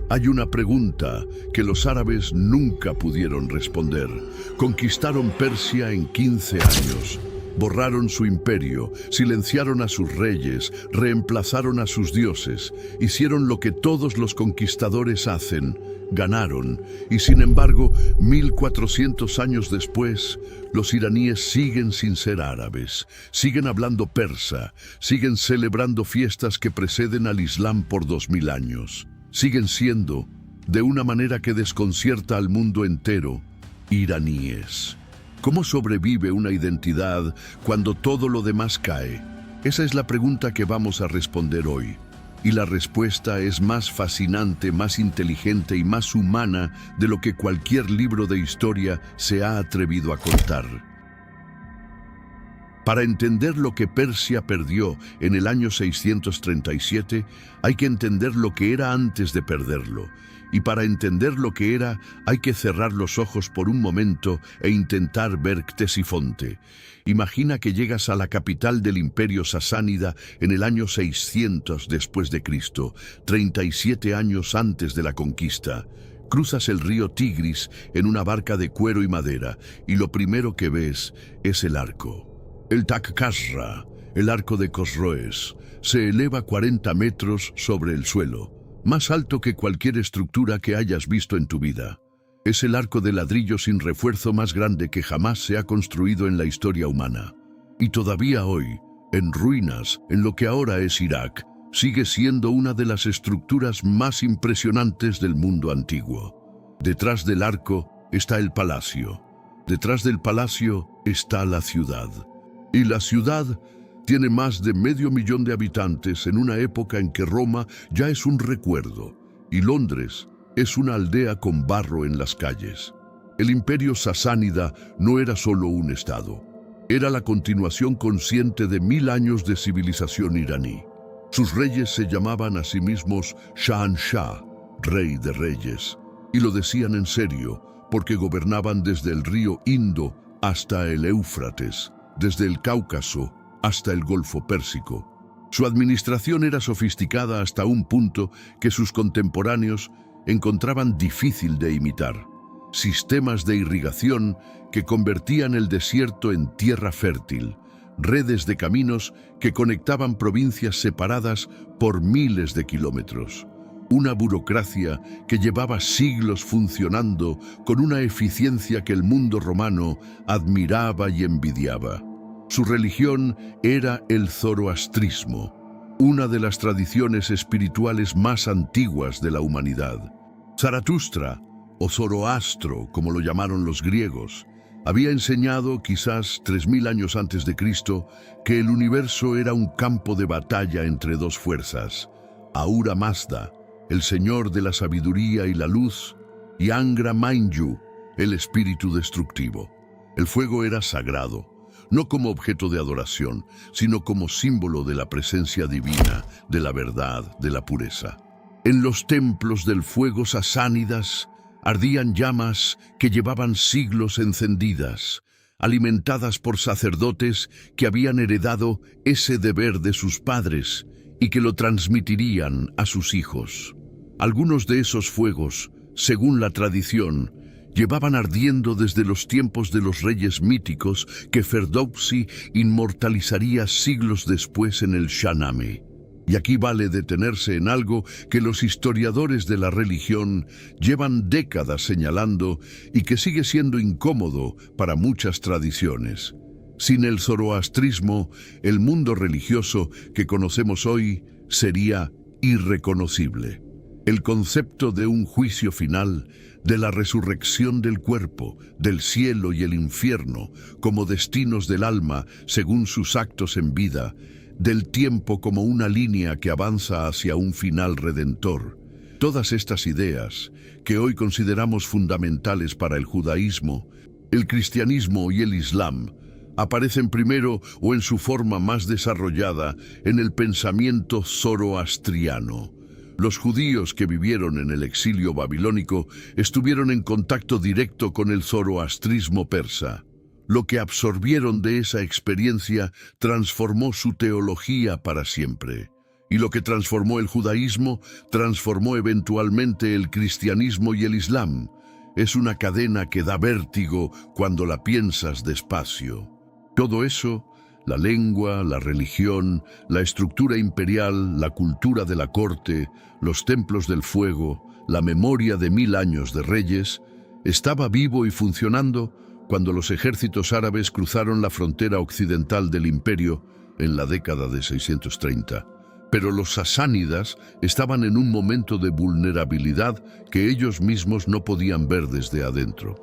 Hay una pregunta que los árabes nunca pudieron responder. Conquistaron Persia en 15 años. Borraron su imperio, silenciaron a sus reyes, reemplazaron a sus dioses, hicieron lo que todos los conquistadores hacen, ganaron. Y sin embargo, 1400 años después, los iraníes siguen sin ser árabes, siguen hablando persa, siguen celebrando fiestas que preceden al Islam por 2000 años. Siguen siendo, de una manera que desconcierta al mundo entero, iraníes. ¿Cómo sobrevive una identidad cuando todo lo demás cae? Esa es la pregunta que vamos a responder hoy. Y la respuesta es más fascinante, más inteligente y más humana de lo que cualquier libro de historia se ha atrevido a contar. Para entender lo que Persia perdió en el año 637, hay que entender lo que era antes de perderlo. Y para entender lo que era, hay que cerrar los ojos por un momento e intentar ver Ctesifonte. Imagina que llegas a la capital del Imperio Sasánida en el año 600 después de Cristo, 37 años antes de la conquista. Cruzas el río Tigris en una barca de cuero y madera, y lo primero que ves es el arco. El Takkasra, el arco de Cosroes, se eleva 40 metros sobre el suelo, más alto que cualquier estructura que hayas visto en tu vida. Es el arco de ladrillo sin refuerzo más grande que jamás se ha construido en la historia humana. Y todavía hoy, en ruinas, en lo que ahora es Irak, sigue siendo una de las estructuras más impresionantes del mundo antiguo. Detrás del arco está el palacio. Detrás del palacio está la ciudad. Y la ciudad tiene más de 500.000 de habitantes en una época en que Roma ya es un recuerdo y Londres es una aldea con barro en las calles. El imperio sasánida no era solo un estado, era la continuación consciente de 1000 años de civilización iraní. Sus reyes se llamaban a sí mismos Shahanshah, rey de reyes, y lo decían en serio porque gobernaban desde el río Indo hasta el Éufrates, desde el Cáucaso hasta el Golfo Pérsico. Su administración era sofisticada hasta un punto que sus contemporáneos encontraban difícil de imitar. Sistemas de irrigación que convertían el desierto en tierra fértil, redes de caminos que conectaban provincias separadas por miles de kilómetros. Una burocracia que llevaba siglos funcionando con una eficiencia que el mundo romano admiraba y envidiaba. Su religión era el zoroastrismo, una de las tradiciones espirituales más antiguas de la humanidad. Zaratustra, o Zoroastro, como lo llamaron los griegos, había enseñado, quizás 3000 años antes de Cristo, que el universo era un campo de batalla entre dos fuerzas: Ahura Mazda, el señor de la sabiduría y la luz, y Angra Mainyu, el espíritu destructivo. El fuego era sagrado, no como objeto de adoración, sino como símbolo de la presencia divina, de la verdad, de la pureza. En los templos del fuego sasánidas ardían llamas que llevaban siglos encendidas, alimentadas por sacerdotes que habían heredado ese deber de sus padres y que lo transmitirían a sus hijos. Algunos de esos fuegos, según la tradición, llevaban ardiendo desde los tiempos de los reyes míticos que Ferdowsi inmortalizaría siglos después en el Shahnameh. Y aquí vale detenerse en algo que los historiadores de la religión llevan décadas señalando y que sigue siendo incómodo para muchas tradiciones. Sin el zoroastrismo, el mundo religioso que conocemos hoy sería irreconocible. El concepto de un juicio final, de la resurrección del cuerpo, del cielo y el infierno como destinos del alma según sus actos en vida, del tiempo como una línea que avanza hacia un final redentor. Todas estas ideas, que hoy consideramos fundamentales para el judaísmo, el cristianismo y el islam, aparecen primero o en su forma más desarrollada en el pensamiento zoroastriano. Los judíos que vivieron en el exilio babilónico estuvieron en contacto directo con el zoroastrismo persa. Lo que absorbieron de esa experiencia transformó su teología para siempre. Y lo que transformó el judaísmo, transformó eventualmente el cristianismo y el islam. Es una cadena que da vértigo cuando la piensas despacio. Todo eso, la lengua, la religión, la estructura imperial, la cultura de la corte, los templos del fuego, la memoria de 1000 años de reyes, estaba vivo y funcionando cuando los ejércitos árabes cruzaron la frontera occidental del imperio en la década de 630. Pero los sasánidas estaban en un momento de vulnerabilidad que ellos mismos no podían ver desde adentro.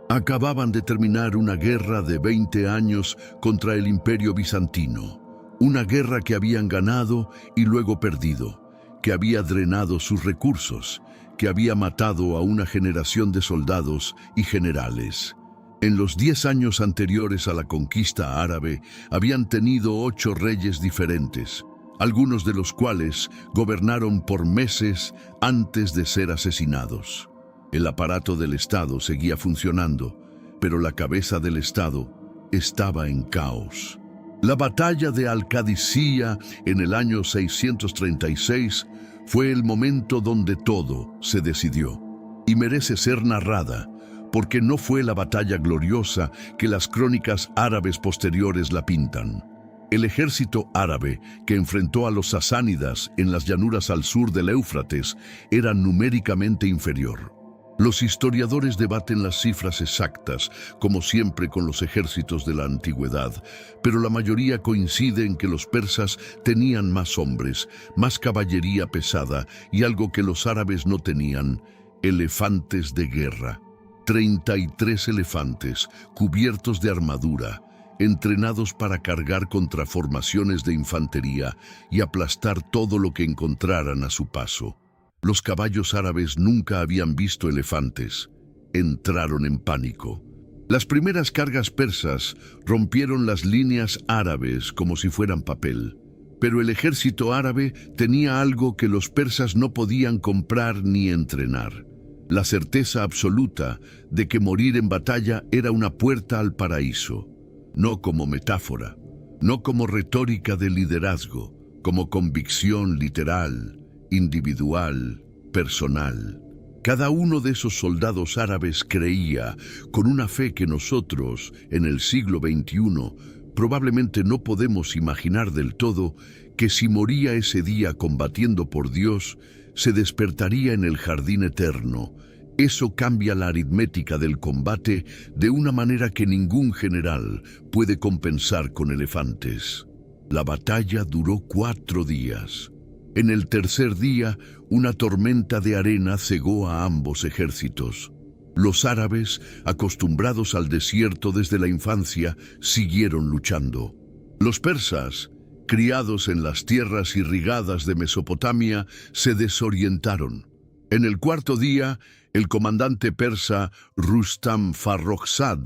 Acababan de terminar una guerra de 20 años contra el Imperio Bizantino, una guerra que habían ganado y luego perdido, que había drenado sus recursos, que había matado a una generación de soldados y generales. En los 10 años anteriores a la conquista árabe, habían tenido 8 reyes diferentes, algunos de los cuales gobernaron por meses antes de ser asesinados. El aparato del Estado seguía funcionando, pero la cabeza del Estado estaba en caos. La batalla de Al-Qadisiyah en el año 636 fue el momento donde todo se decidió, y merece ser narrada, porque no fue la batalla gloriosa que las crónicas árabes posteriores la pintan. El ejército árabe que enfrentó a los sasánidas en las llanuras al sur del Éufrates era numéricamente inferior. Los historiadores debaten las cifras exactas, como siempre con los ejércitos de la antigüedad, pero la mayoría coincide en que los persas tenían más hombres, más caballería pesada y algo que los árabes no tenían: elefantes de guerra. 33 elefantes, cubiertos de armadura, entrenados para cargar contra formaciones de infantería y aplastar todo lo que encontraran a su paso. Los caballos árabes nunca habían visto elefantes. Entraron en pánico. Las primeras cargas persas rompieron las líneas árabes como si fueran papel. Pero el ejército árabe tenía algo que los persas no podían comprar ni entrenar: la certeza absoluta de que morir en batalla era una puerta al paraíso. No como metáfora, no como retórica de liderazgo, como convicción literal, individual, personal. Cada uno de esos soldados árabes creía, con una fe que nosotros, en el siglo XXI, probablemente no podemos imaginar del todo, que si moría ese día combatiendo por Dios, se despertaría en el jardín eterno. Eso cambia la aritmética del combate de una manera que ningún general puede compensar con elefantes. La batalla duró 4 días. En el tercer día, una tormenta de arena cegó a ambos ejércitos. Los árabes, acostumbrados al desierto desde la infancia, siguieron luchando. Los persas, criados en las tierras irrigadas de Mesopotamia, se desorientaron. En el cuarto día, el comandante persa Rustam Farrokhzad,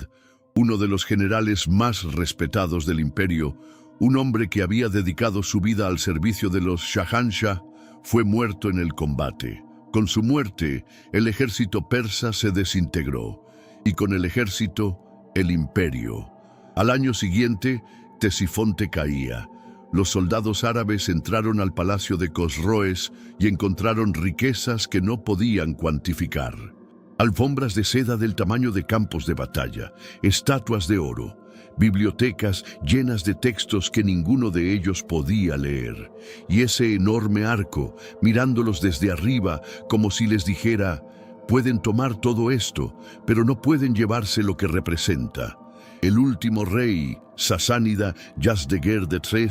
uno de los generales más respetados del imperio, un hombre que había dedicado su vida al servicio de los Shahanshah, fue muerto en el combate. Con su muerte, el ejército persa se desintegró, y con el ejército, el imperio. Al año siguiente, Ctesifonte caía. Los soldados árabes entraron al palacio de Cosroes y encontraron riquezas que no podían cuantificar. Alfombras de seda del tamaño de campos de batalla, estatuas de oro, bibliotecas llenas de textos que ninguno de ellos podía leer, y ese enorme arco, mirándolos desde arriba como si les dijera: pueden tomar todo esto, pero no pueden llevarse lo que representa. El último rey, sasánida Yazdegerd III,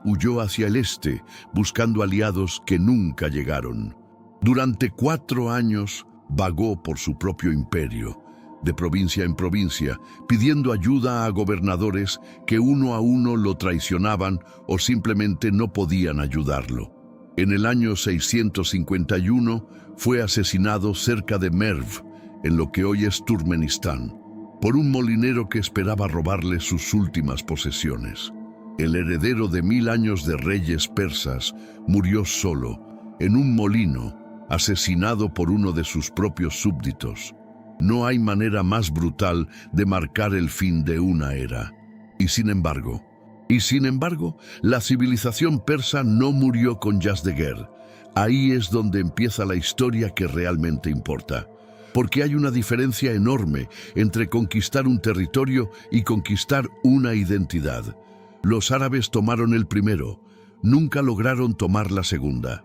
huyó hacia el este, buscando aliados que nunca llegaron. Durante 4 años, vagó por su propio imperio, de provincia en provincia, pidiendo ayuda a gobernadores que uno a uno lo traicionaban o simplemente no podían ayudarlo. En el año 651 fue asesinado cerca de Merv, en lo que hoy es Turkmenistán, por un molinero que esperaba robarle sus últimas posesiones. El heredero de 1000 años de reyes persas murió solo, en un molino, asesinado por uno de sus propios súbditos. No hay manera más brutal de marcar el fin de una era. Y sin embargo, Y sin embargo, la civilización persa no murió con Yazdegerd. Ahí es donde empieza la historia que realmente importa. Porque hay una diferencia enorme entre conquistar un territorio y conquistar una identidad. Los árabes tomaron el primero, nunca lograron tomar la segunda.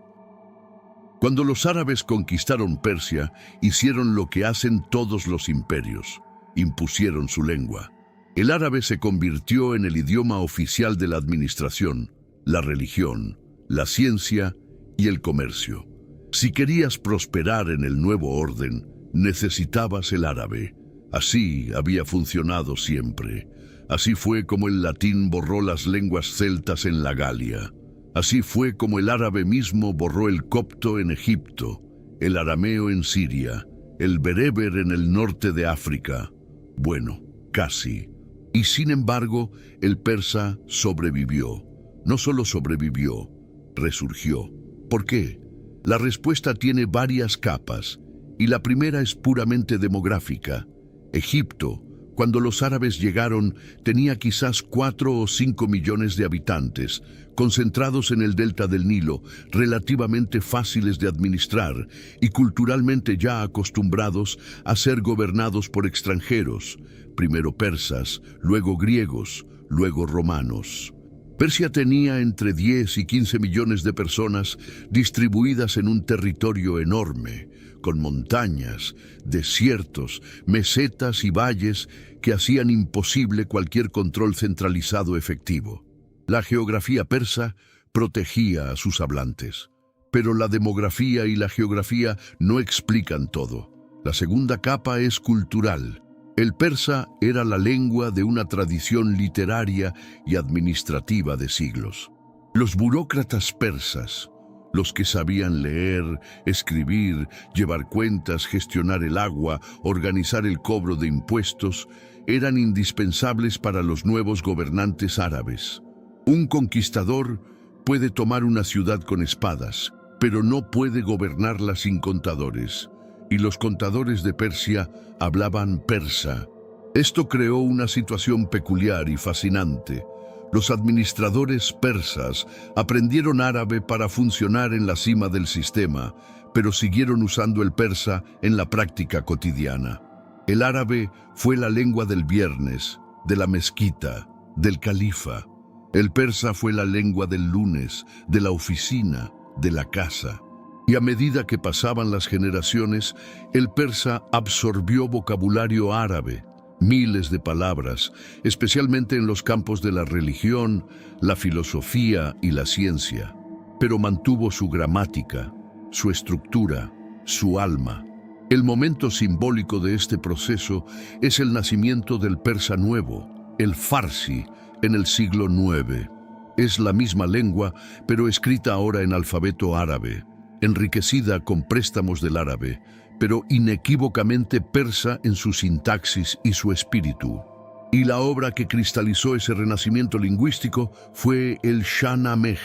Cuando los árabes conquistaron Persia, hicieron lo que hacen todos los imperios: impusieron su lengua. El árabe se convirtió en el idioma oficial de la administración, la religión, la ciencia y el comercio. Si querías prosperar en el nuevo orden, necesitabas el árabe. Así había funcionado siempre. Así fue como el latín borró las lenguas celtas en la Galia. Así fue como el árabe mismo borró el copto en Egipto, el arameo en Siria, el bereber en el norte de África. Bueno, casi. Y sin embargo, el persa sobrevivió. No solo sobrevivió, resurgió. ¿Por qué? La respuesta tiene varias capas, y la primera es puramente demográfica. Egipto, cuando los árabes llegaron, tenía quizás 4 o 5 millones de habitantes, concentrados en el delta del Nilo, relativamente fáciles de administrar y culturalmente ya acostumbrados a ser gobernados por extranjeros, primero persas, luego griegos, luego romanos. Persia tenía entre 10 y 15 millones de personas distribuidas en un territorio enorme, con montañas, desiertos, mesetas y valles que hacían imposible cualquier control centralizado efectivo. La geografía persa protegía a sus hablantes, pero la demografía y la geografía no explican todo. La segunda capa es cultural. El persa era la lengua de una tradición literaria y administrativa de siglos. Los burócratas persas, los que sabían leer, escribir, llevar cuentas, gestionar el agua, organizar el cobro de impuestos, eran indispensables para los nuevos gobernantes árabes. Un conquistador puede tomar una ciudad con espadas, pero no puede gobernarla sin contadores. Y los contadores de Persia hablaban persa. Esto creó una situación peculiar y fascinante. Los administradores persas aprendieron árabe para funcionar en la cima del sistema, pero siguieron usando el persa en la práctica cotidiana. El árabe fue la lengua del viernes, de la mezquita, del califa. El persa fue la lengua del lunes, de la oficina, de la casa. Y a medida que pasaban las generaciones, el persa absorbió vocabulario árabe, miles de palabras, especialmente en los campos de la religión, la filosofía y la ciencia. Pero mantuvo su gramática, su estructura, su alma. El momento simbólico de este proceso es el nacimiento del persa nuevo, el farsi, en el siglo IX. Es la misma lengua, pero escrita ahora en alfabeto árabe, enriquecida con préstamos del árabe, pero inequívocamente persa en su sintaxis y su espíritu. Y la obra que cristalizó ese renacimiento lingüístico fue el Shahnameh,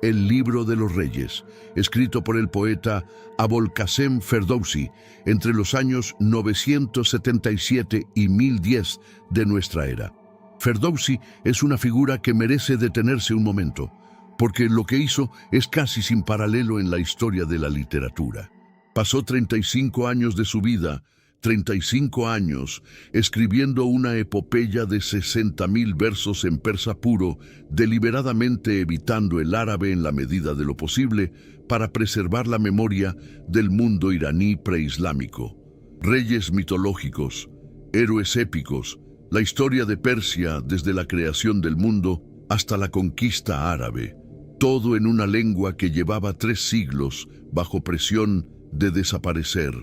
el libro de los reyes, escrito por el poeta Abolkasem Ferdowsi entre los años 977 y 1010 de nuestra era. Ferdowsi es una figura que merece detenerse un momento, porque lo que hizo es casi sin paralelo en la historia de la literatura. Pasó 35 años de su vida, 35 años, escribiendo una epopeya de 60.000 versos en persa puro, deliberadamente evitando el árabe en la medida de lo posible para preservar la memoria del mundo iraní preislámico. Reyes mitológicos, héroes épicos, la historia de Persia desde la creación del mundo hasta la conquista árabe. Todo en una lengua que llevaba 3 siglos bajo presión de desaparecer.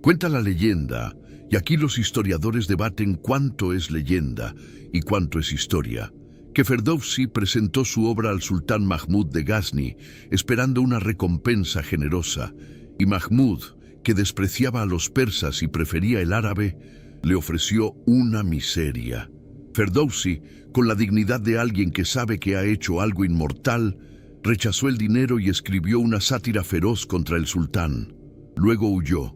Cuenta la leyenda, y aquí los historiadores debaten cuánto es leyenda y cuánto es historia, que Ferdowsi presentó su obra al sultán Mahmud de Ghazni, esperando una recompensa generosa, y Mahmud, que despreciaba a los persas y prefería el árabe, le ofreció una miseria. Ferdowsi, con la dignidad de alguien que sabe que ha hecho algo inmortal, rechazó el dinero y escribió una sátira feroz contra el sultán. Luego huyó,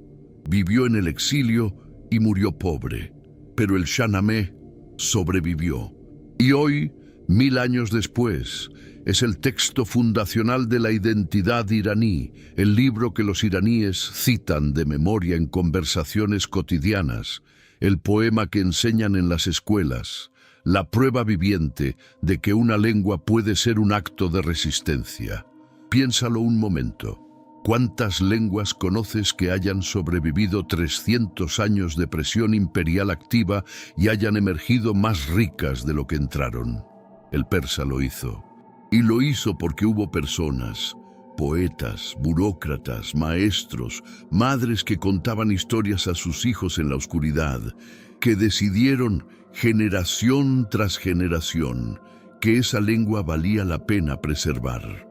vivió en el exilio y murió pobre. Pero el Shahnameh sobrevivió. Y hoy, 1000 años después, es el texto fundacional de la identidad iraní, el libro que los iraníes citan de memoria en conversaciones cotidianas, el poema que enseñan en las escuelas, la prueba viviente de que una lengua puede ser un acto de resistencia. Piénsalo un momento. ¿Cuántas lenguas conoces que hayan sobrevivido 300 años de presión imperial activa y hayan emergido más ricas de lo que entraron? El persa lo hizo. Y lo hizo porque hubo personas, poetas, burócratas, maestros, madres que contaban historias a sus hijos en la oscuridad, que decidieron, generación tras generación, que esa lengua valía la pena preservar.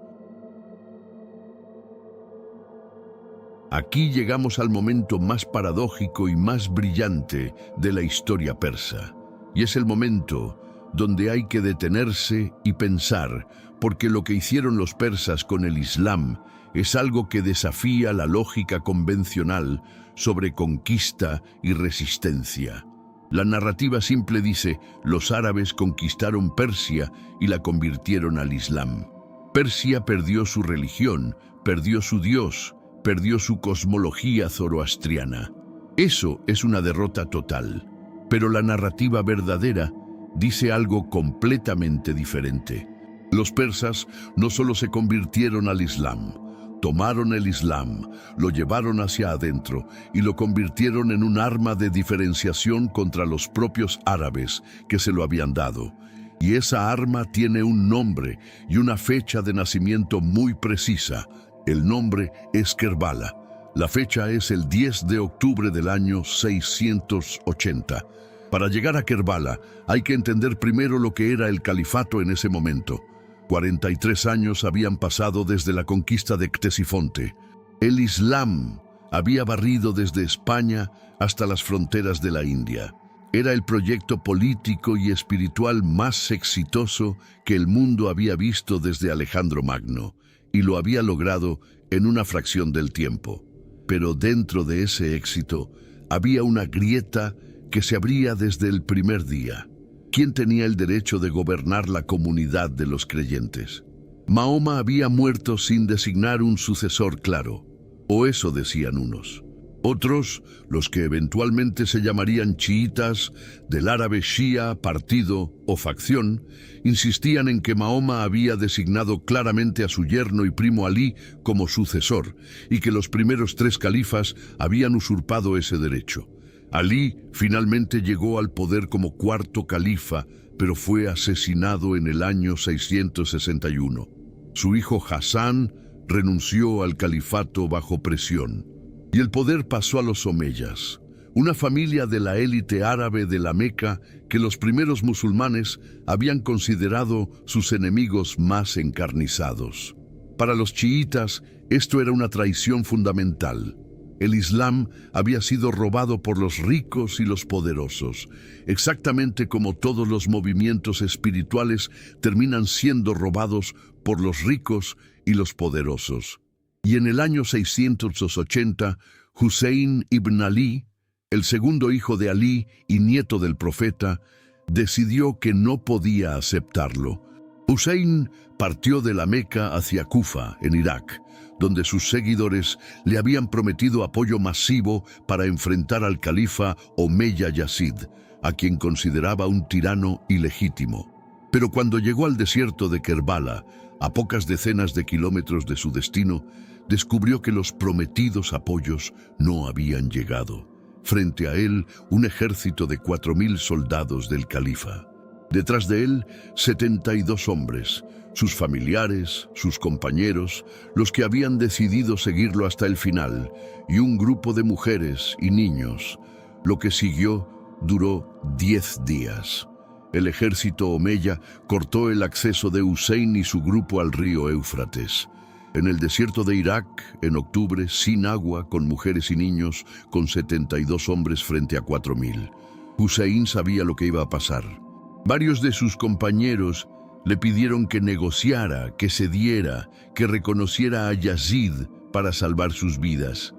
Aquí llegamos al momento más paradójico y más brillante de la historia persa, y es el momento donde hay que detenerse y pensar, porque lo que hicieron los persas con el Islam es algo que desafía la lógica convencional sobre conquista y resistencia. La narrativa simple dice: los árabes conquistaron Persia y la convirtieron al Islam. Persia perdió su religión, perdió su Dios, perdió su cosmología zoroastriana. Eso es una derrota total. Pero la narrativa verdadera dice algo completamente diferente. Los persas no solo se convirtieron al Islam, tomaron el Islam, lo llevaron hacia adentro y lo convirtieron en un arma de diferenciación contra los propios árabes que se lo habían dado. Y esa arma tiene un nombre y una fecha de nacimiento muy precisa. El nombre es Kerbala. La fecha es el 10 de octubre del año 680. Para llegar a Kerbala, hay que entender primero lo que era el califato en ese momento. 43 años habían pasado desde la conquista de Ctesifonte. El Islam había barrido desde España hasta las fronteras de la India. Era el proyecto político y espiritual más exitoso que el mundo había visto desde Alejandro Magno, y lo había logrado en una fracción del tiempo. Pero dentro de ese éxito había una grieta que se abría desde el primer día. ¿Quién tenía el derecho de gobernar la comunidad de los creyentes? Mahoma había muerto sin designar un sucesor claro, o eso decían unos. Otros, los que eventualmente se llamarían chiitas, del árabe shia, partido o facción, insistían en que Mahoma había designado claramente a su yerno y primo Alí como sucesor, y que los primeros 3 califas habían usurpado ese derecho. Alí finalmente llegó al poder como 4º califa, pero fue asesinado en el año 661. Su hijo Hassan renunció al califato bajo presión, y el poder pasó a los omeyas, una familia de la élite árabe de la Meca que los primeros musulmanes habían considerado sus enemigos más encarnizados. Para los chiitas, esto era una traición fundamental. El Islam había sido robado por los ricos y los poderosos, exactamente como todos los movimientos espirituales terminan siendo robados por los ricos y los poderosos. Y en el año 680, Hussein ibn Ali, el segundo hijo de Alí y nieto del profeta, decidió que no podía aceptarlo. Hussein partió de la Meca hacia Kufa, en Irak, donde sus seguidores le habían prometido apoyo masivo para enfrentar al califa Omeya Yazid, a quien consideraba un tirano ilegítimo. Pero cuando llegó al desierto de Kerbala, a pocas decenas de kilómetros de su destino, descubrió que los prometidos apoyos no habían llegado. Frente a él, un ejército de 4000 soldados del califa. Detrás de él, 72 hombres, sus familiares, sus compañeros, los que habían decidido seguirlo hasta el final, y un grupo de mujeres y niños. Lo que siguió duró 10 días. El ejército omeya cortó el acceso de Hussein y su grupo al río Éufrates. En el desierto de Irak, en octubre, sin agua, con mujeres y niños, con 72 hombres frente a 4000. Hussein sabía lo que iba a pasar. Varios de sus compañeros le pidieron que negociara, que cediera, que reconociera a Yazid para salvar sus vidas.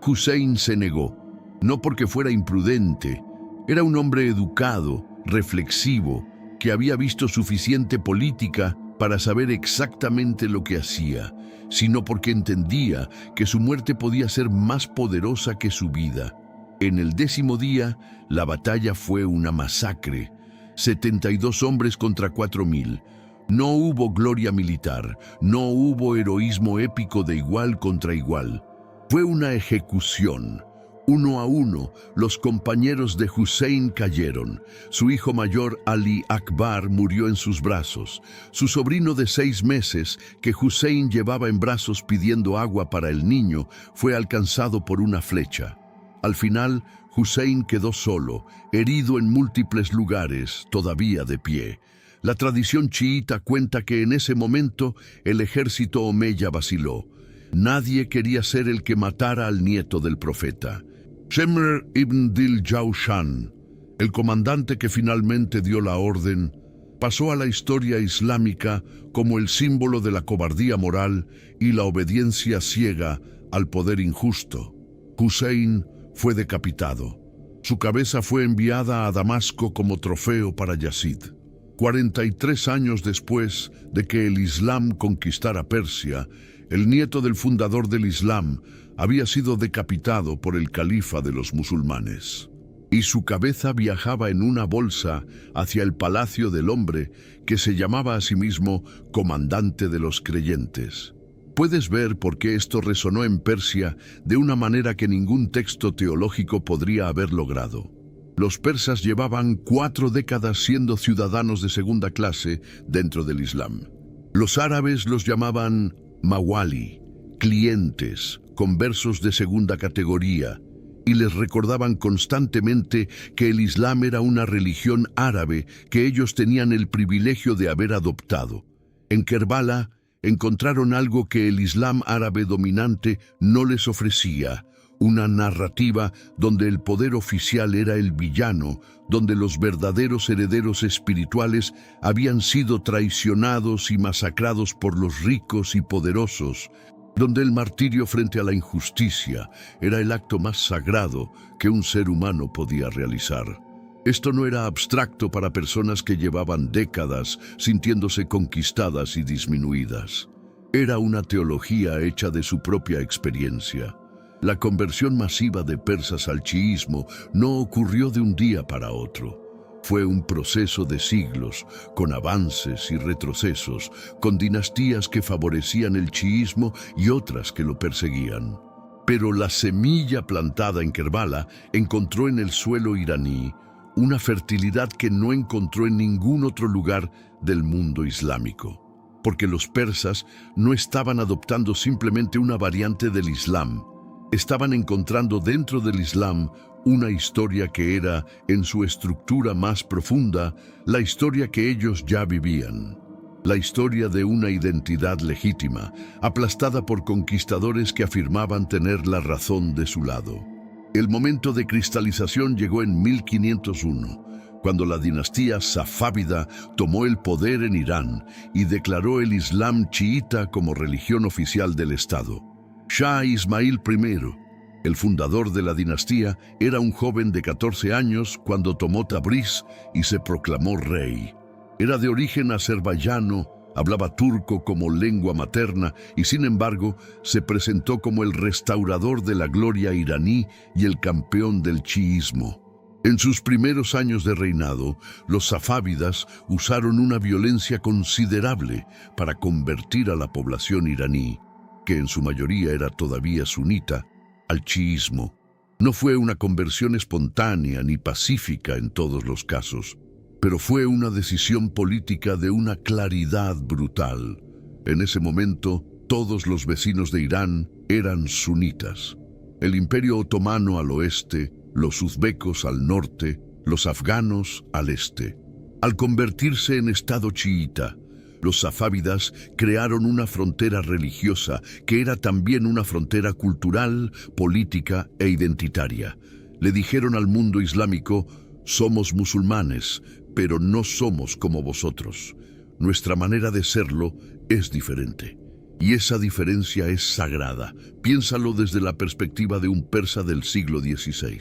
Hussein se negó, no porque fuera imprudente. Era un hombre educado, reflexivo, porque había visto suficiente política para saber exactamente lo que hacía, sino porque entendía que su muerte podía ser más poderosa que su vida. En el 10º día, la batalla fue una masacre. 72 hombres contra 4.000. No hubo gloria militar, no hubo heroísmo épico de igual contra igual. Fue una ejecución. Uno a uno, los compañeros de Hussein cayeron. Su hijo mayor, Ali Akbar, murió en sus brazos. Su sobrino de 6 meses, que Hussein llevaba en brazos pidiendo agua para el niño, fue alcanzado por una flecha. Al final, Hussein quedó solo, herido en múltiples lugares, todavía de pie. La tradición chiita cuenta que en ese momento el ejército omeya vaciló. Nadie quería ser el que matara al nieto del profeta. Shemr ibn Dil-Jawshan, el comandante que finalmente dio la orden, pasó a la historia islámica como el símbolo de la cobardía moral y la obediencia ciega al poder injusto. Hussein fue decapitado. Su cabeza fue enviada a Damasco como trofeo para Yazid. 43 años después de que el Islam conquistara Persia, el nieto del fundador del Islam había sido decapitado por el califa de los musulmanes. Y su cabeza viajaba en una bolsa hacia el palacio del hombre que se llamaba a sí mismo comandante de los creyentes. Puedes ver por qué esto resonó en Persia de una manera que ningún texto teológico podría haber logrado. Los persas llevaban 4 décadas siendo ciudadanos de segunda clase dentro del Islam. Los árabes los llamaban mawali, clientes, conversos de segunda categoría, y les recordaban constantemente que el Islam era una religión árabe que ellos tenían el privilegio de haber adoptado. En Kerbala encontraron algo que el Islam árabe dominante no les ofrecía: una narrativa donde el poder oficial era el villano, donde los verdaderos herederos espirituales habían sido traicionados y masacrados por los ricos y poderosos, donde el martirio frente a la injusticia era el acto más sagrado que un ser humano podía realizar. Esto no era abstracto para personas que llevaban décadas sintiéndose conquistadas y disminuidas. Era una teología hecha de su propia experiencia. La conversión masiva de persas al chiismo no ocurrió de un día para otro. Fue un proceso de siglos, con avances y retrocesos, con dinastías que favorecían el chiismo y otras que lo perseguían. Pero la semilla plantada en Kerbala encontró en el suelo iraní una fertilidad que no encontró en ningún otro lugar del mundo islámico, porque los persas no estaban adoptando simplemente una variante del Islam. Estaban encontrando dentro del Islam una historia que era, en su estructura más profunda, la historia que ellos ya vivían. La historia de una identidad legítima, aplastada por conquistadores que afirmaban tener la razón de su lado. El momento de cristalización llegó en 1501, cuando la dinastía safávida tomó el poder en Irán y declaró el Islam chiita como religión oficial del Estado. Shah Ismail I, el fundador de la dinastía, era un joven de 14 años cuando tomó Tabriz y se proclamó rey. Era de origen azerbaiyano, hablaba turco como lengua materna y, sin embargo, se presentó como el restaurador de la gloria iraní y el campeón del chiismo. En sus primeros años de reinado, los safávidas usaron una violencia considerable para convertir a la población iraní, que en su mayoría era todavía sunita, al chiismo. No fue una conversión espontánea ni pacífica en todos los casos, pero fue una decisión política de una claridad brutal. En ese momento, todos los vecinos de Irán eran sunitas. El Imperio Otomano al oeste, los uzbecos al norte, los afganos al este. Al convertirse en Estado chiita, los safávidas crearon una frontera religiosa que era también una frontera cultural, política e identitaria. Le dijeron al mundo islámico: somos musulmanes, pero no somos como vosotros. Nuestra manera de serlo es diferente. Y esa diferencia es sagrada. Piénsalo desde la perspectiva de un persa del siglo XVI.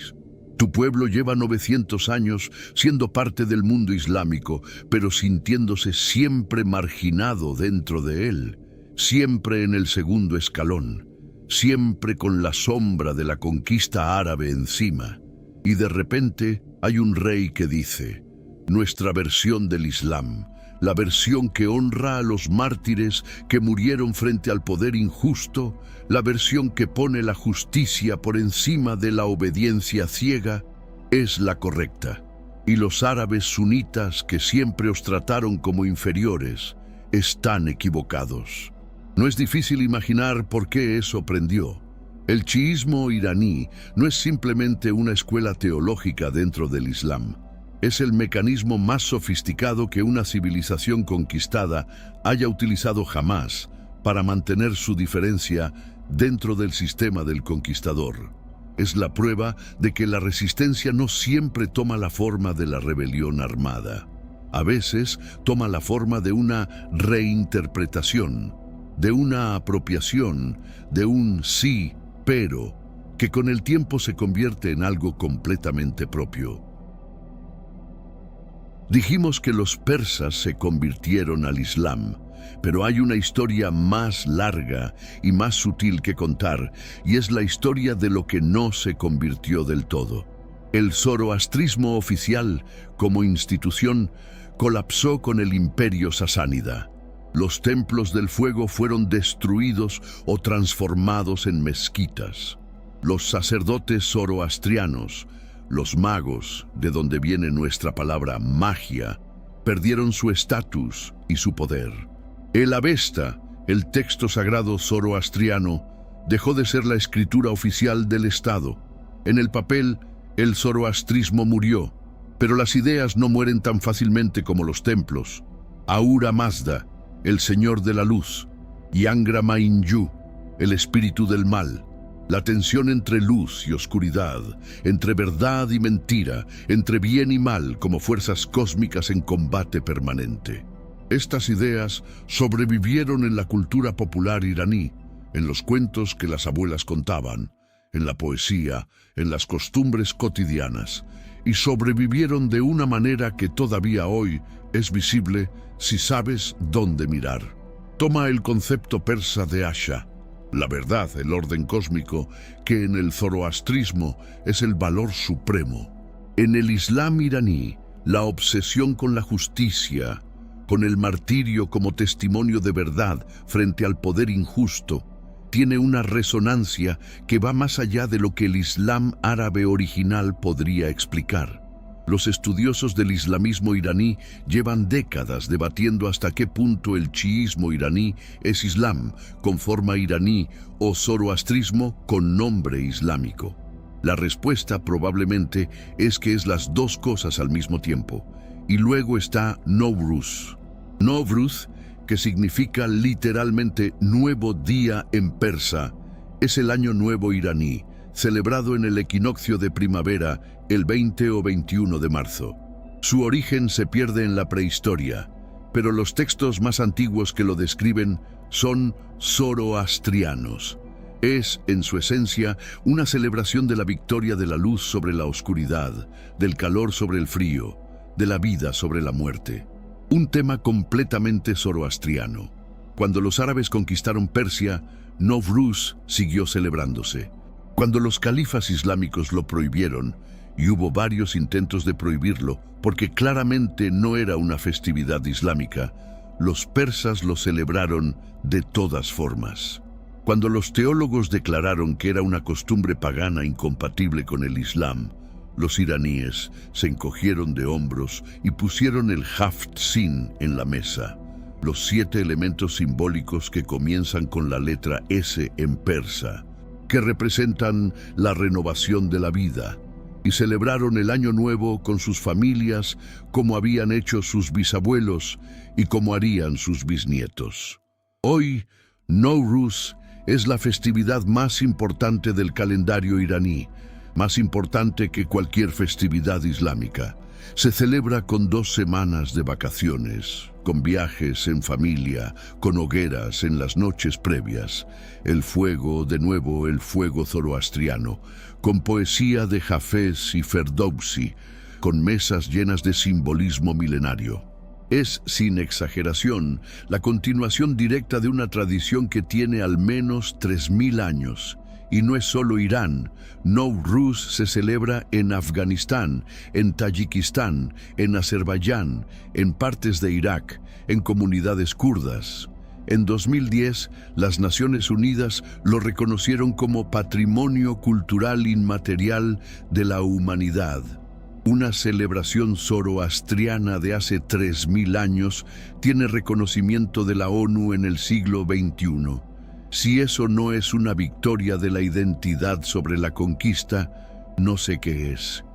Tu pueblo lleva 900 años siendo parte del mundo islámico, pero sintiéndose siempre marginado dentro de él, siempre en el segundo escalón, siempre con la sombra de la conquista árabe encima. Y de repente hay un rey que dice: nuestra versión del Islam, la versión que honra a los mártires que murieron frente al poder injusto, la versión que pone la justicia por encima de la obediencia ciega, es la correcta. Y los árabes sunitas que siempre os trataron como inferiores, están equivocados. No es difícil imaginar por qué eso prendió. El chiismo iraní no es simplemente una escuela teológica dentro del Islam. Es el mecanismo más sofisticado que una civilización conquistada haya utilizado jamás para mantener su diferencia dentro del sistema del conquistador. Es la prueba de que la resistencia no siempre toma la forma de la rebelión armada. A veces toma la forma de una reinterpretación, de una apropiación, de un sí, pero, que con el tiempo se convierte en algo completamente propio. Dijimos que los persas se convirtieron al Islam, pero hay una historia más larga y más sutil que contar, y es la historia de lo que no se convirtió del todo. El zoroastrismo oficial, como institución, colapsó con el imperio sasánida. Los templos del fuego fueron destruidos o transformados en mezquitas. Los sacerdotes zoroastrianos, los magos, de donde viene nuestra palabra magia, perdieron su estatus y su poder. El Avesta, el texto sagrado zoroastriano, dejó de ser la escritura oficial del Estado. En el papel, el zoroastrismo murió, pero las ideas no mueren tan fácilmente como los templos. Ahura Mazda, el Señor de la Luz, y Angra Mainyu, el espíritu del mal. La tensión entre luz y oscuridad, entre verdad y mentira, entre bien y mal como fuerzas cósmicas en combate permanente. Estas ideas sobrevivieron en la cultura popular iraní, en los cuentos que las abuelas contaban, en la poesía, en las costumbres cotidianas, y sobrevivieron de una manera que todavía hoy es visible si sabes dónde mirar. Toma el concepto persa de Asha, la verdad, el orden cósmico, que en el zoroastrismo es el valor supremo. En el Islam iraní, la obsesión con la justicia, con el martirio como testimonio de verdad frente al poder injusto, tiene una resonancia que va más allá de lo que el Islam árabe original podría explicar. Los estudiosos del islamismo iraní llevan décadas debatiendo hasta qué punto el chiismo iraní es Islam con forma iraní o zoroastrismo con nombre islámico. La respuesta probablemente es que es las dos cosas al mismo tiempo. Y luego está Nowruz. Nowruz, que significa literalmente nuevo día en persa, es el año nuevo iraní, celebrado en el equinoccio de primavera el 20 o 21 de marzo. Su origen se pierde en la prehistoria, pero los textos más antiguos que lo describen son zoroastrianos. Es, en su esencia, una celebración de la victoria de la luz sobre la oscuridad, del calor sobre el frío, de la vida sobre la muerte. Un tema completamente zoroastriano. Cuando los árabes conquistaron Persia, Nowruz siguió celebrándose. Cuando los califas islámicos lo prohibieron, y hubo varios intentos de prohibirlo, porque claramente no era una festividad islámica, los persas lo celebraron de todas formas. Cuando los teólogos declararon que era una costumbre pagana incompatible con el Islam, los iraníes se encogieron de hombros y pusieron el haft sin en la mesa, los 7 elementos simbólicos que comienzan con la letra S en persa, que representan la renovación de la vida, y celebraron el Año Nuevo con sus familias como habían hecho sus bisabuelos y como harían sus bisnietos. Hoy, Nowruz es la festividad más importante del calendario iraní, más importante que cualquier festividad islámica. Se celebra con 2 semanas de vacaciones, con viajes en familia, con hogueras en las noches previas, el fuego, de nuevo el fuego zoroastriano, con poesía de Hafez y Ferdowsi, con mesas llenas de simbolismo milenario. Es, sin exageración, la continuación directa de una tradición que tiene al menos 3000 años. Y no es solo Irán. Nowruz se celebra en Afganistán, en Tayikistán, en Azerbaiyán, en partes de Irak, en comunidades kurdas. En 2010, las Naciones Unidas lo reconocieron como Patrimonio Cultural Inmaterial de la Humanidad. Una celebración zoroastriana de hace 3000 años tiene reconocimiento de la ONU en el siglo XXI. Si eso no es una victoria de la identidad sobre la conquista, no sé qué es.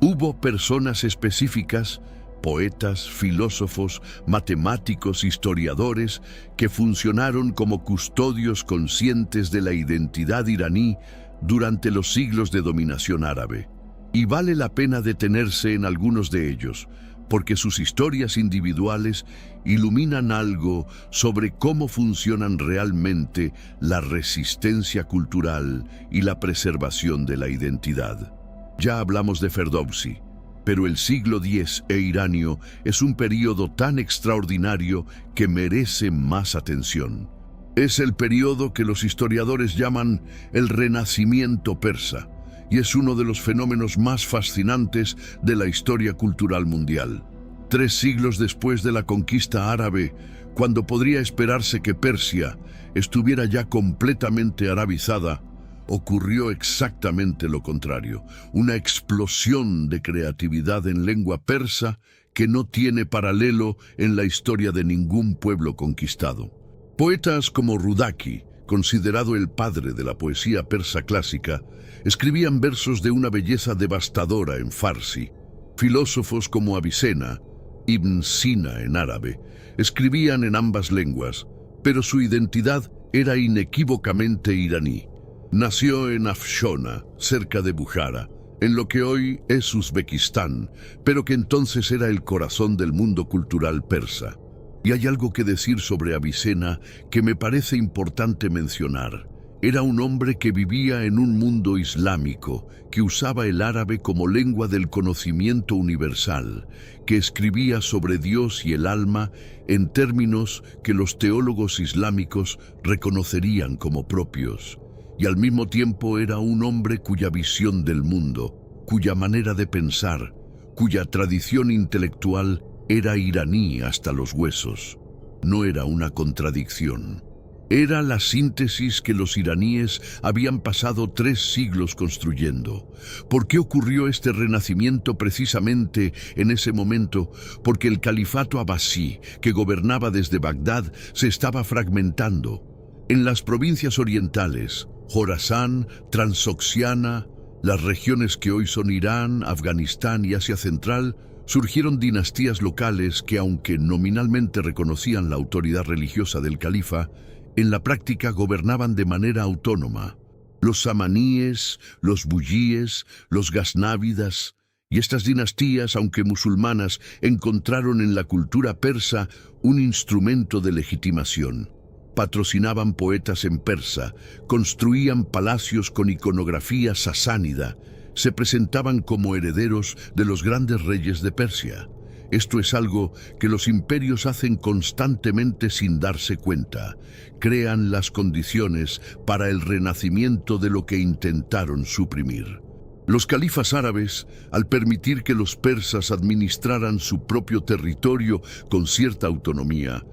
Hubo personas específicas, poetas, filósofos, matemáticos, historiadores, que funcionaron como custodios conscientes de la identidad iraní durante los siglos de dominación árabe. Y vale la pena detenerse en algunos de ellos, porque sus historias individuales iluminan algo sobre cómo funcionan realmente la resistencia cultural y la preservación de la identidad. Ya hablamos de Ferdowsi, pero el siglo X iranio es un período tan extraordinario que merece más atención. Es el período que los historiadores llaman el Renacimiento persa, y es uno de los fenómenos más fascinantes de la historia cultural mundial. 3 siglos después de la conquista árabe, cuando podría esperarse que Persia estuviera ya completamente arabizada, ocurrió exactamente lo contrario, una explosión de creatividad en lengua persa que no tiene paralelo en la historia de ningún pueblo conquistado. Poetas como Rudaki, considerado el padre de la poesía persa clásica, escribían versos de una belleza devastadora en farsi. Filósofos como Avicena, Ibn Sina en árabe, escribían en ambas lenguas, pero su identidad era inequívocamente iraní. Nació en Afshona, cerca de Bukhara, en lo que hoy es Uzbekistán, pero que entonces era el corazón del mundo cultural persa. Y hay algo que decir sobre Avicena que me parece importante mencionar. Era un hombre que vivía en un mundo islámico, que usaba el árabe como lengua del conocimiento universal, que escribía sobre Dios y el alma en términos que los teólogos islámicos reconocerían como propios. Y al mismo tiempo era un hombre cuya visión del mundo, cuya manera de pensar, cuya tradición intelectual era iraní hasta los huesos. No era una contradicción. Era la síntesis que los iraníes habían pasado 3 siglos construyendo. ¿Por qué ocurrió este renacimiento precisamente en ese momento? Porque el califato abasí, que gobernaba desde Bagdad, se estaba fragmentando. En las provincias orientales, Jorasán, Transoxiana, las regiones que hoy son Irán, Afganistán y Asia Central, surgieron dinastías locales que, aunque nominalmente reconocían la autoridad religiosa del califa, en la práctica gobernaban de manera autónoma. Los samaníes, los buyíes, los gaznávidas, y estas dinastías, aunque musulmanas, encontraron en la cultura persa un instrumento de legitimación. Patrocinaban poetas en persa, construían palacios con iconografía sasánida, se presentaban como herederos de los grandes reyes de Persia. Esto es algo que los imperios hacen constantemente sin darse cuenta. Crean las condiciones para el renacimiento de lo que intentaron suprimir. Los califas árabes, al permitir que los persas administraran su propio territorio con cierta autonomía,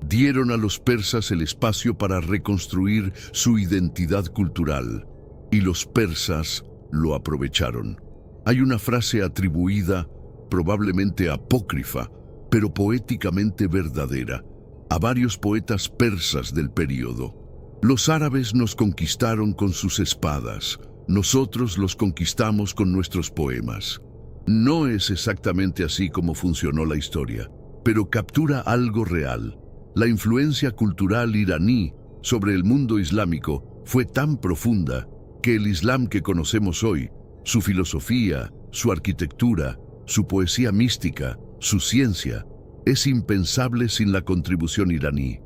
dieron a los persas el espacio para reconstruir su identidad cultural, y los persas lo aprovecharon. Hay una frase atribuida, probablemente apócrifa, pero poéticamente verdadera, a varios poetas persas del período. Los árabes nos conquistaron con sus espadas, nosotros los conquistamos con nuestros poemas. No es exactamente así como funcionó la historia, pero captura algo real. La influencia cultural iraní sobre el mundo islámico fue tan profunda que el Islam que conocemos hoy, su filosofía, su arquitectura, su poesía mística, su ciencia, es impensable sin la contribución iraní.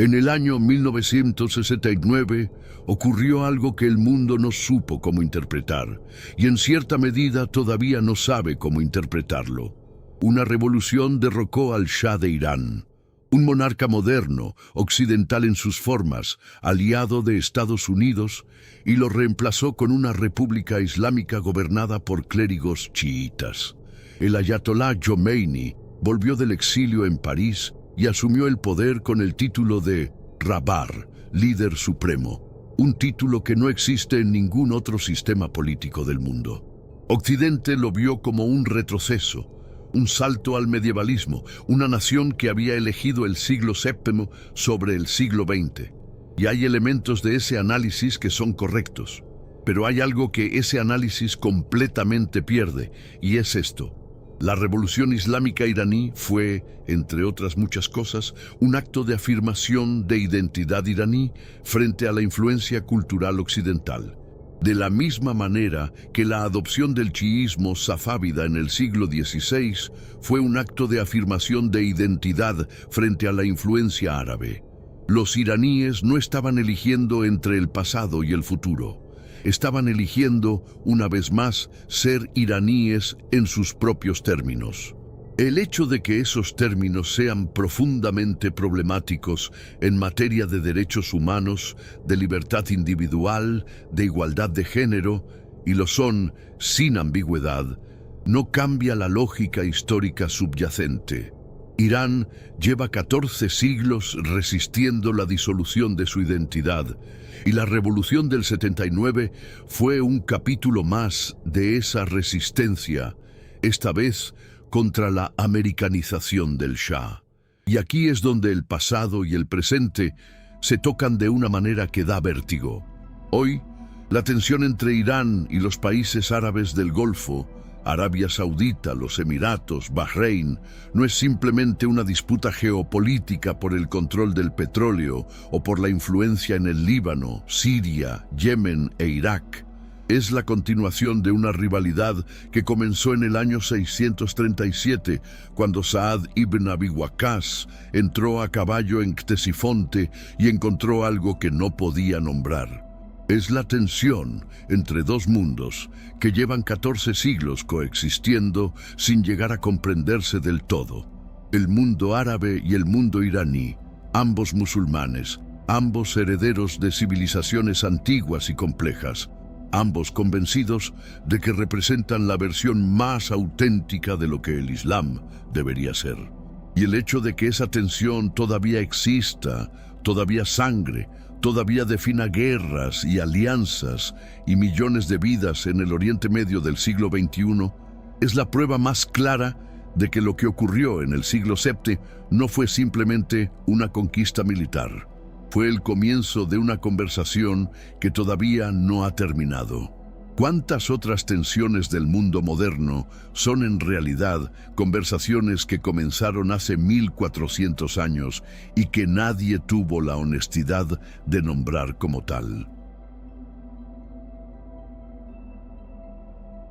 En el año 1969 ocurrió algo que el mundo no supo cómo interpretar, y en cierta medida todavía no sabe cómo interpretarlo. Una revolución derrocó al Shah de Irán, un monarca moderno, occidental en sus formas, aliado de Estados Unidos, y lo reemplazó con una república islámica gobernada por clérigos chiitas. El ayatolá Jomeini volvió del exilio en París y asumió el poder con el título de Rabar, líder supremo, un título que no existe en ningún otro sistema político del mundo. Occidente lo vio como un retroceso, un salto al medievalismo, una nación que había elegido el siglo VII sobre el siglo XX. Y hay elementos de ese análisis que son correctos, pero hay algo que ese análisis completamente pierde, y es esto. La revolución islámica iraní fue, entre otras muchas cosas, un acto de afirmación de identidad iraní frente a la influencia cultural occidental. De la misma manera que la adopción del chiismo safávida en el siglo XVI fue un acto de afirmación de identidad frente a la influencia árabe. Los iraníes no estaban eligiendo entre el pasado y el futuro. Estaban eligiendo, una vez más, ser iraníes en sus propios términos. El hecho de que esos términos sean profundamente problemáticos en materia de derechos humanos, de libertad individual, de igualdad de género, y lo son sin ambigüedad, no cambia la lógica histórica subyacente. Irán lleva 14 siglos resistiendo la disolución de su identidad, y la revolución del 79 fue un capítulo más de esa resistencia, esta vez contra la americanización del Shah. Y aquí es donde el pasado y el presente se tocan de una manera que da vértigo. Hoy, la tensión entre Irán y los países árabes del Golfo, Arabia Saudita, los Emiratos, Bahrein, no es simplemente una disputa geopolítica por el control del petróleo o por la influencia en el Líbano, Siria, Yemen e Irak. Es la continuación de una rivalidad que comenzó en el año 637, cuando Saad ibn Abi Waqqas entró a caballo en Ctesifonte y encontró algo que no podía nombrar. Es la tensión entre dos mundos que llevan 14 siglos coexistiendo sin llegar a comprenderse del todo. El mundo árabe y el mundo iraní, ambos musulmanes, ambos herederos de civilizaciones antiguas y complejas, ambos convencidos de que representan la versión más auténtica de lo que el Islam debería ser. Y el hecho de que esa tensión todavía exista, todavía sangre, todavía defina guerras y alianzas y millones de vidas en el Oriente Medio del siglo XXI, es la prueba más clara de que lo que ocurrió en el siglo VII no fue simplemente una conquista militar. Fue el comienzo de una conversación que todavía no ha terminado. ¿Cuántas otras tensiones del mundo moderno son en realidad conversaciones que comenzaron hace 1400 años y que nadie tuvo la honestidad de nombrar como tal?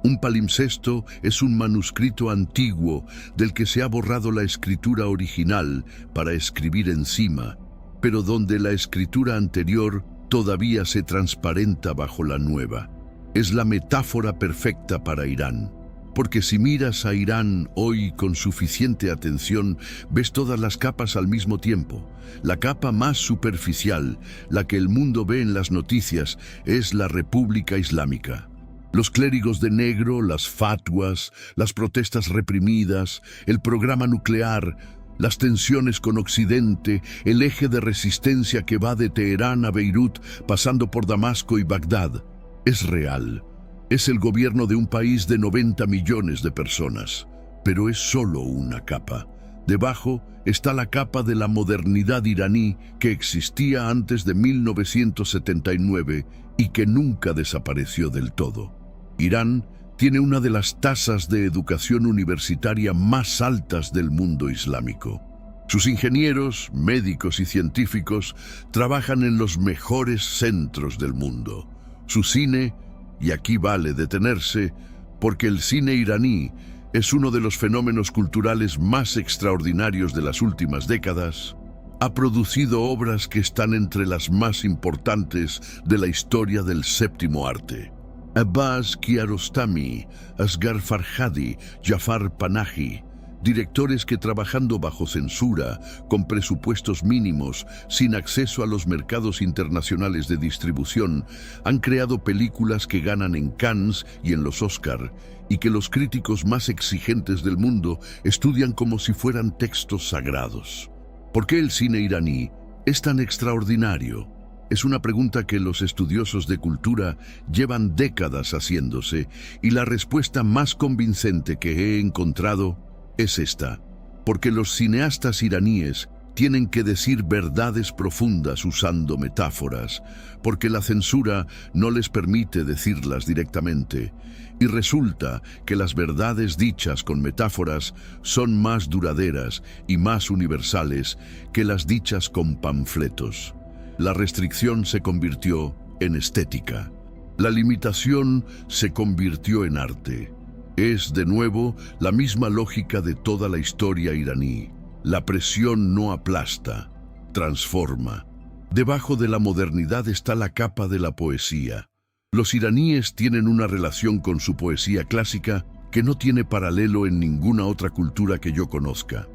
Un palimpsesto es un manuscrito antiguo del que se ha borrado la escritura original para escribir encima, pero donde la escritura anterior todavía se transparenta bajo la nueva. Es la metáfora perfecta para Irán, porque si miras a Irán hoy con suficiente atención, ves todas las capas al mismo tiempo. La capa más superficial, la que el mundo ve en las noticias, es la República Islámica. Los clérigos de negro, las fatwas, las protestas reprimidas, el programa nuclear, las tensiones con Occidente, el eje de resistencia que va de Teherán a Beirut, pasando por Damasco y Bagdad. Es real. Es el gobierno de un país de 90 millones de personas, pero es solo una capa. Debajo está la capa de la modernidad iraní que existía antes de 1979 y que nunca desapareció del todo. Irán tiene una de las tasas de educación universitaria más altas del mundo islámico. Sus ingenieros, médicos y científicos trabajan en los mejores centros del mundo. Su cine, y aquí vale detenerse, porque el cine iraní es uno de los fenómenos culturales más extraordinarios de las últimas décadas, ha producido obras que están entre las más importantes de la historia del séptimo arte. Abbas Kiarostami, Asghar Farhadi, Jafar Panahi, directores que trabajando bajo censura, con presupuestos mínimos, sin acceso a los mercados internacionales de distribución, han creado películas que ganan en Cannes y en los Oscar, y que los críticos más exigentes del mundo estudian como si fueran textos sagrados. ¿Por qué el cine iraní es tan extraordinario? Es una pregunta que los estudiosos de cultura llevan décadas haciéndose, y la respuesta más convincente que he encontrado es esta: porque los cineastas iraníes tienen que decir verdades profundas usando metáforas, porque la censura no les permite decirlas directamente, y resulta que las verdades dichas con metáforas son más duraderas y más universales que las dichas con panfletos. La restricción se convirtió en estética. La limitación se convirtió en arte. Es, de nuevo, la misma lógica de toda la historia iraní. La presión no aplasta, transforma. Debajo de la modernidad está la capa de la poesía. Los iraníes tienen una relación con su poesía clásica que no tiene paralelo en ninguna otra cultura que yo conozca.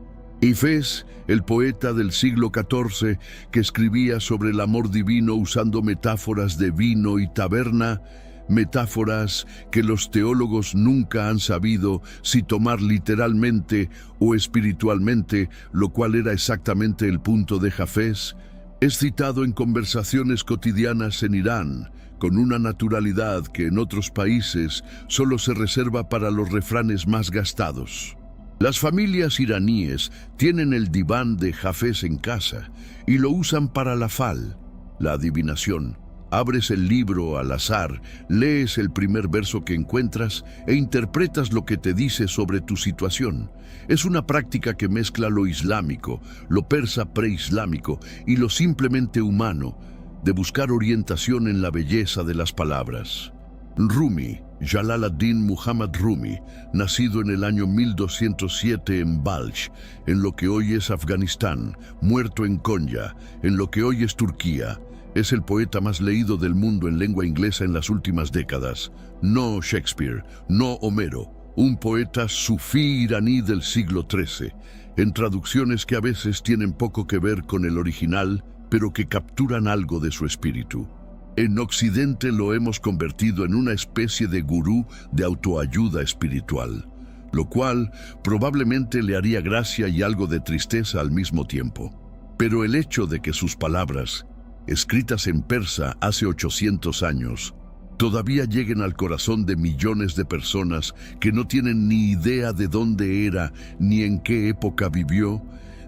Hafez, el poeta del siglo XIV que escribía sobre el amor divino usando metáforas de vino y taberna, metáforas que los teólogos nunca han sabido si tomar literalmente o espiritualmente, lo cual era exactamente el punto de Hafez, es citado en conversaciones cotidianas en Irán, con una naturalidad que en otros países solo se reserva para los refranes más gastados. Las familias iraníes tienen el diván de Hafez en casa y lo usan para la fal, la adivinación. Abres el libro al azar, lees el primer verso que encuentras e interpretas lo que te dice sobre tu situación. Es una práctica que mezcla lo islámico, lo persa preislámico y lo simplemente humano, de buscar orientación en la belleza de las palabras. Rumi, Jalal ad-Din Muhammad Rumi, nacido en el año 1207 en Balch, en lo que hoy es Afganistán, muerto en Konya, en lo que hoy es Turquía, es el poeta más leído del mundo en lengua inglesa en las últimas décadas. No Shakespeare, no Homero, un poeta sufí iraní del siglo XIII, en traducciones que a veces tienen poco que ver con el original, pero que capturan algo de su espíritu. En Occidente lo hemos convertido en una especie de gurú de autoayuda espiritual, lo cual probablemente le haría gracia y algo de tristeza al mismo tiempo. Pero el hecho de que sus palabras, escritas en persa hace 800 años, todavía lleguen al corazón de millones de personas que no tienen ni idea de dónde era ni en qué época vivió,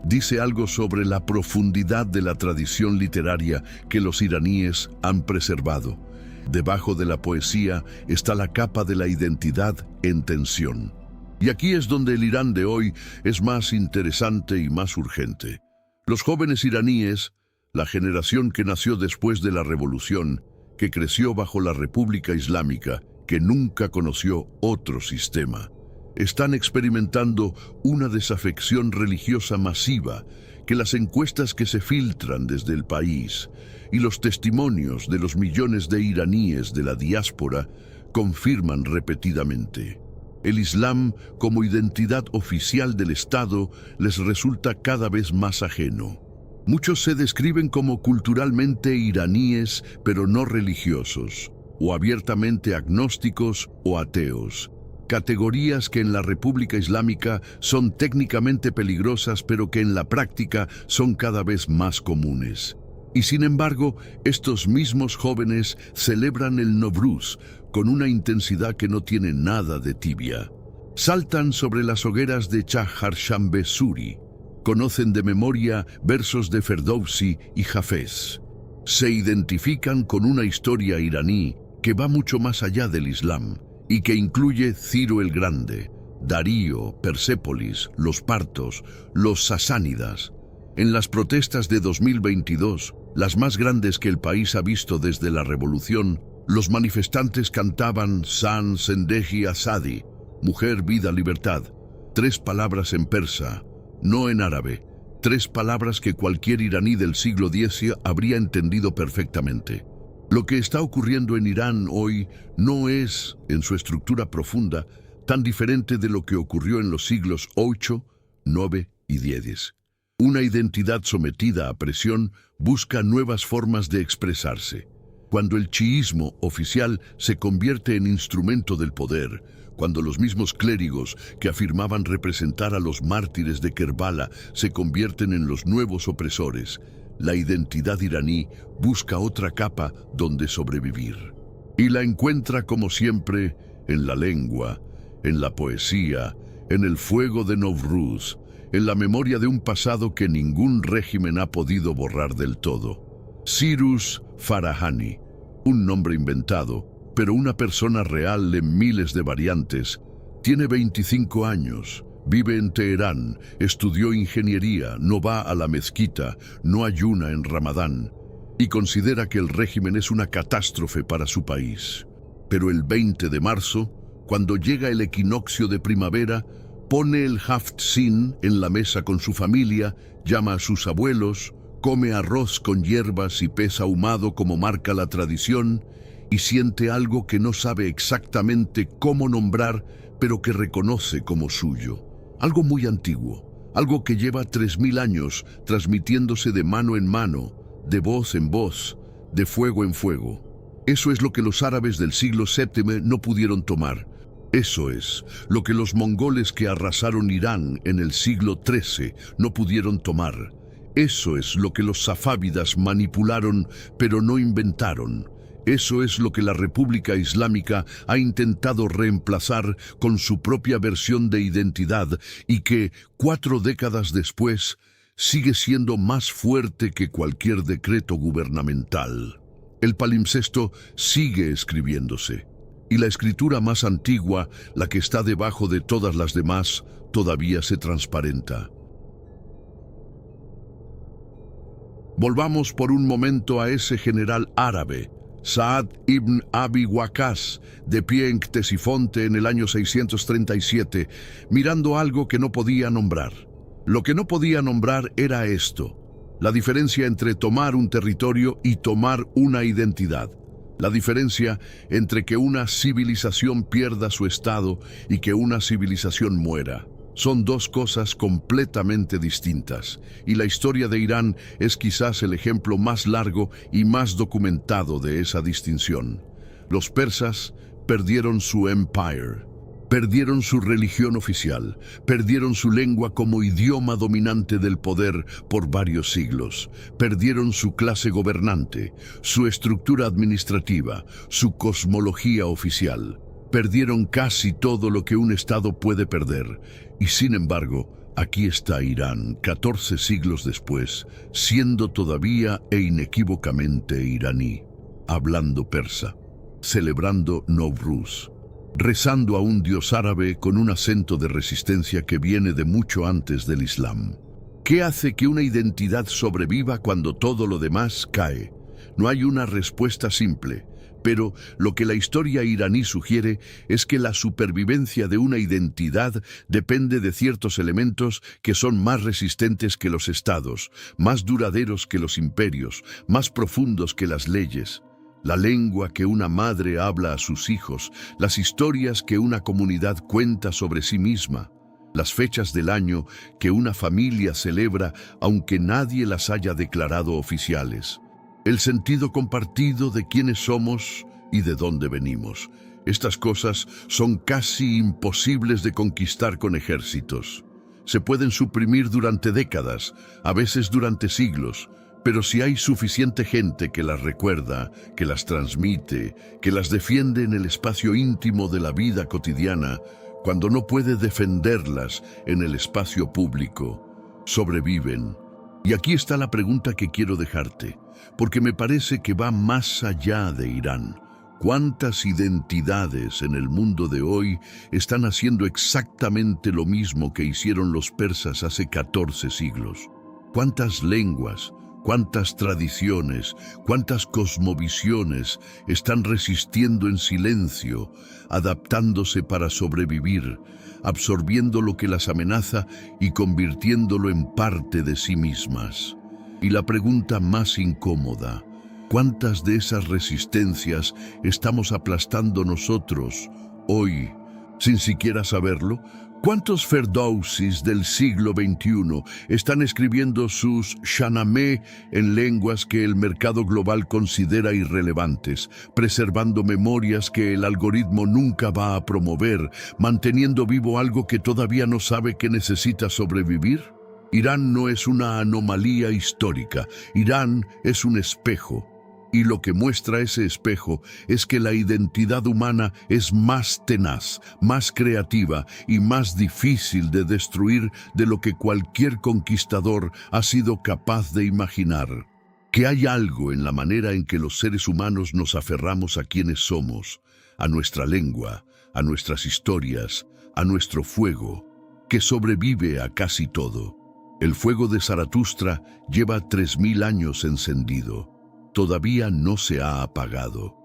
dice algo sobre la profundidad de la tradición literaria que los iraníes han preservado. Debajo de la poesía está la capa de la identidad en tensión. Y aquí es donde el Irán de hoy es más interesante y más urgente. Los jóvenes iraníes, la generación que nació después de la revolución, que creció bajo la República Islámica, que nunca conoció otro sistema, están experimentando una desafección religiosa masiva que las encuestas que se filtran desde el país y los testimonios de los millones de iraníes de la diáspora confirman repetidamente. El Islam, como identidad oficial del Estado, les resulta cada vez más ajeno. Muchos se describen como culturalmente iraníes, pero no religiosos, o abiertamente agnósticos o ateos. Categorías que en la República Islámica son técnicamente peligrosas, pero que en la práctica son cada vez más comunes. Y sin embargo, estos mismos jóvenes celebran el Novruz con una intensidad que no tiene nada de tibia. Saltan sobre las hogueras de Chaharshanbe Suri. Conocen de memoria versos de Ferdowsi y Hafez. Se identifican con una historia iraní que va mucho más allá del Islam y que incluye Ciro el Grande, Darío, Persépolis, los partos, los sasánidas. En las protestas de 2022, las más grandes que el país ha visto desde la revolución, los manifestantes cantaban San Zendeji Azadi, mujer, vida, libertad. 3 palabras en persa, no en árabe. 3 palabras que cualquier iraní del siglo X habría entendido perfectamente. Lo que está ocurriendo en Irán hoy no es, en su estructura profunda, tan diferente de lo que ocurrió en los siglos VIII, IX y X. Una identidad sometida a presión busca nuevas formas de expresarse. Cuando el chiismo oficial se convierte en instrumento del poder, cuando los mismos clérigos que afirmaban representar a los mártires de Kerbala se convierten en los nuevos opresores, la identidad iraní busca otra capa donde sobrevivir. Y la encuentra, como siempre, en la lengua, en la poesía, en el fuego de Nowruz, en la memoria de un pasado que ningún régimen ha podido borrar del todo. Cyrus Farahani, un nombre inventado, pero una persona real en miles de variantes, tiene 25 años, vive en Teherán, estudió ingeniería, no va a la mezquita, no ayuna en Ramadán y considera que el régimen es una catástrofe para su país. Pero el 20 de marzo, cuando llega el equinoccio de primavera, pone el haft-sin en la mesa con su familia, llama a sus abuelos, come arroz con hierbas y pez ahumado como marca la tradición, y siente algo que no sabe exactamente cómo nombrar, pero que reconoce como suyo. Algo muy antiguo, algo que lleva 3000 años transmitiéndose de mano en mano, de voz en voz, de fuego en fuego. Eso es lo que los árabes del siglo VII no pudieron tomar. Eso es lo que los mongoles que arrasaron Irán en el siglo XIII no pudieron tomar. Eso es lo que los safávidas manipularon pero no inventaron. Eso es lo que la República Islámica ha intentado reemplazar con su propia versión de identidad y que, 4 décadas después, sigue siendo más fuerte que cualquier decreto gubernamental. El palimpsesto sigue escribiéndose. Y la escritura más antigua, la que está debajo de todas las demás, todavía se transparenta. Volvamos por un momento a ese general árabe, Saad ibn Abi Waqqas, de pie en Ctesifonte en el año 637, mirando algo que no podía nombrar. Lo que no podía nombrar era esto: la diferencia entre tomar un territorio y tomar una identidad. La diferencia entre que una civilización pierda su estado y que una civilización muera. Son 2 cosas completamente distintas, y la historia de Irán es quizás el ejemplo más largo y más documentado de esa distinción. Los persas perdieron su empire, perdieron su religión oficial, perdieron su lengua como idioma dominante del poder por varios siglos, perdieron su clase gobernante, su estructura administrativa, su cosmología oficial. Perdieron casi todo lo que un Estado puede perder, y sin embargo, aquí está Irán, 14 siglos después, siendo todavía e inequívocamente iraní, hablando persa, celebrando Nowruz, rezando a un dios árabe con un acento de resistencia que viene de mucho antes del Islam. ¿Qué hace que una identidad sobreviva cuando todo lo demás cae? No hay una respuesta simple. Pero lo que la historia iraní sugiere es que la supervivencia de una identidad depende de ciertos elementos que son más resistentes que los estados, más duraderos que los imperios, más profundos que las leyes. La lengua que una madre habla a sus hijos, las historias que una comunidad cuenta sobre sí misma, las fechas del año que una familia celebra aunque nadie las haya declarado oficiales. El sentido compartido de quiénes somos y de dónde venimos. Estas cosas son casi imposibles de conquistar con ejércitos. Se pueden suprimir durante décadas, a veces durante siglos, pero si hay suficiente gente que las recuerda, que las transmite, que las defiende en el espacio íntimo de la vida cotidiana, cuando no puede defenderlas en el espacio público, sobreviven. Y aquí está la pregunta que quiero dejarte, porque me parece que va más allá de Irán. ¿Cuántas identidades en el mundo de hoy están haciendo exactamente lo mismo que hicieron los persas hace 14 siglos? ¿Cuántas lenguas, cuántas tradiciones, cuántas cosmovisiones están resistiendo en silencio, adaptándose para sobrevivir, absorbiendo lo que las amenaza y convirtiéndolo en parte de sí mismas? Y la pregunta más incómoda: ¿cuántas de esas resistencias estamos aplastando nosotros hoy, sin siquiera saberlo? ¿Cuántos Ferdowsis del siglo XXI están escribiendo sus Shahnameh en lenguas que el mercado global considera irrelevantes, preservando memorias que el algoritmo nunca va a promover, manteniendo vivo algo que todavía no sabe que necesita sobrevivir? Irán no es una anomalía histórica, Irán es un espejo. Y lo que muestra ese espejo es que la identidad humana es más tenaz, más creativa y más difícil de destruir de lo que cualquier conquistador ha sido capaz de imaginar. Que hay algo en la manera en que los seres humanos nos aferramos a quienes somos, a nuestra lengua, a nuestras historias, a nuestro fuego, que sobrevive a casi todo. El fuego de Zaratustra lleva 3000 años encendido. Todavía no se ha apagado.